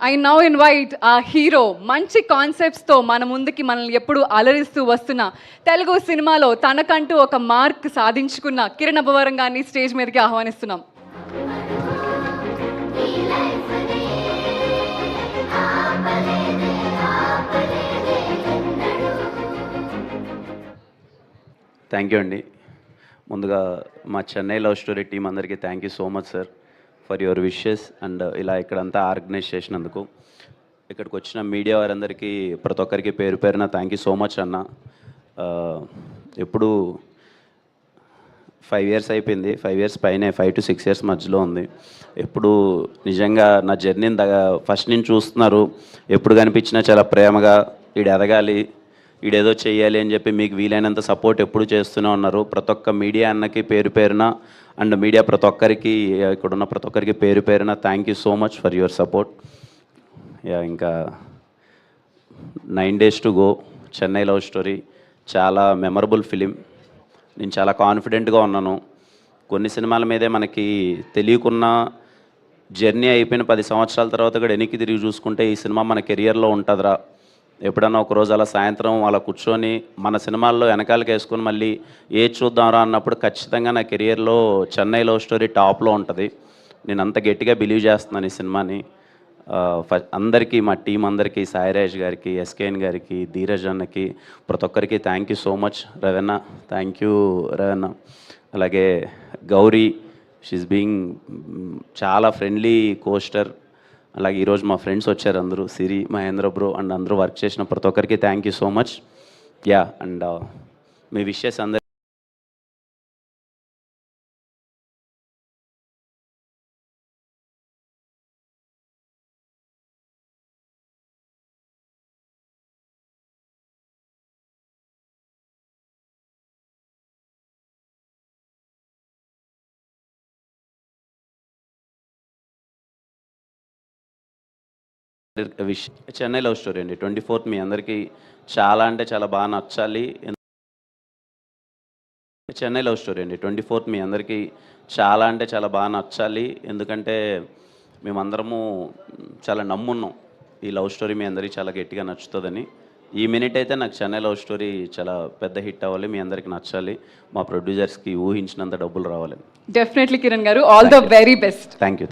I now invite ఆ hero మంచి కాన్సెప్ట్స్తో మన ముందుకి మనల్ని ఎప్పుడు అలరిస్తూ వస్తున్న తెలుగు సినిమాలో తనకంటూ ఒక మార్క్ సాధించుకున్న కిరణ్ అబ్బవరం గారిని స్టేజ్ మీదకి ఆహ్వానిస్తున్నాం. థ్యాంక్ యూ అండి. ముందుగా మా చెన్నై లవ్ స్టోరీ టీం అందరికీ thank you so much sir for your wishes and ఇలా ఇక్కడంతా ఆర్గనైజ్ చేసినందుకు. ఇక్కడికి వచ్చిన మీడియా వారందరికీ ప్రతి ఒక్కరికి పేరు పేరున థ్యాంక్ యూ సో మచ్ అన్న. ఎప్పుడు 5 years అయిపోయింది, 5 years పైనే, 5 to 6 years మధ్యలో ఉంది. ఎప్పుడు నిజంగా నా జర్నీని ఫస్ట్ నుంచి చూస్తున్నారు. ఎప్పుడు కనిపించినా చాలా ప్రేమగా ఈడు ఎదగాలి, ఈడేదో చెయ్యాలి అని చెప్పి మీకు వీలైనంత సపోర్ట్ ఎప్పుడు చేస్తూనే ఉన్నారు. ప్రతి ఒక్క మీడియా అన్నకి పేరు పేరున అండ్ మీడియా ప్రతి ఒక్కరికి, ఇక్కడున్న ప్రతి ఒక్కరికి పేరు పేరున thank you so much for your support. ఇంకా 9 days to go, Chennai love story చాలా మెమరబుల్ ఫిలిం. నేను చాలా కాన్ఫిడెంట్గా ఉన్నాను. కొన్ని సినిమాల మీదే మనకి తెలియకున్న జర్నీ అయిపోయిన 10 సంవత్సరాల తర్వాత కూడా వెనక్కి తిరిగి చూసుకుంటే ఈ సినిమా మన కెరియర్లో ఉంటుందిరా, ఎప్పుడన్నా ఒకరోజు అలా సాయంత్రం అలా కూర్చొని మన సినిమాల్లో వెనకాలకి వేసుకొని మళ్ళీ ఏది చూద్దాంరా అన్నప్పుడు ఖచ్చితంగా నా కెరియర్లో చెన్నై లవ్ స్టోరీ టాప్లో ఉంటుంది. నేను అంత గట్టిగా బిలీవ్ చేస్తున్నాను ఈ సినిమాని. అందరికీ, మా టీం అందరికీ, సాయిరాజ్ గారికి, ఎస్కేఎన్ గారికి, ధీరజ్ అన్నకి, ప్రతి ఒక్కరికి thank you so much. Ravana, thank you రవణ. అలాగే గౌరీ, షీఈస్ బీయింగ్ చాలా ఫ్రెండ్లీ కోస్టర్. అలాగే ఈరోజు మా ఫ్రెండ్స్ వచ్చారు అందరూ, సిరి, మహేంద్ర బ్రో అండ్ అందరూ వర్క్ చేసిన ప్రతి ఒక్కరికి thank you so much. And me wishes అందరు చెన్నై లవ్ స్టోరీ అండి 24th మీ అందరికీ చాలా అంటే చాలా బాగా నచ్చాలి. చెన్నై లవ్ స్టోరీ అండి 24th మీ అందరికీ చాలా అంటే చాలా బాగా నచ్చాలి. ఎందుకంటే మేమందరము చాలా నమ్మున్నాం ఈ లవ్ స్టోరీ మీ అందరికీ చాలా గట్టిగా నచ్చుతుందని. ఈ మినిట్ అయితే నాకు చెన్నై లవ్ స్టోరీ చాలా పెద్ద హిట్ అవ్వాలి, మీ అందరికీ నచ్చాలి, మా ప్రొడ్యూసర్స్కి ఊహించినంత డబ్బులు రావాలి. డెఫినెట్లీ కిరణ్ గారు, all the very best. Thank you.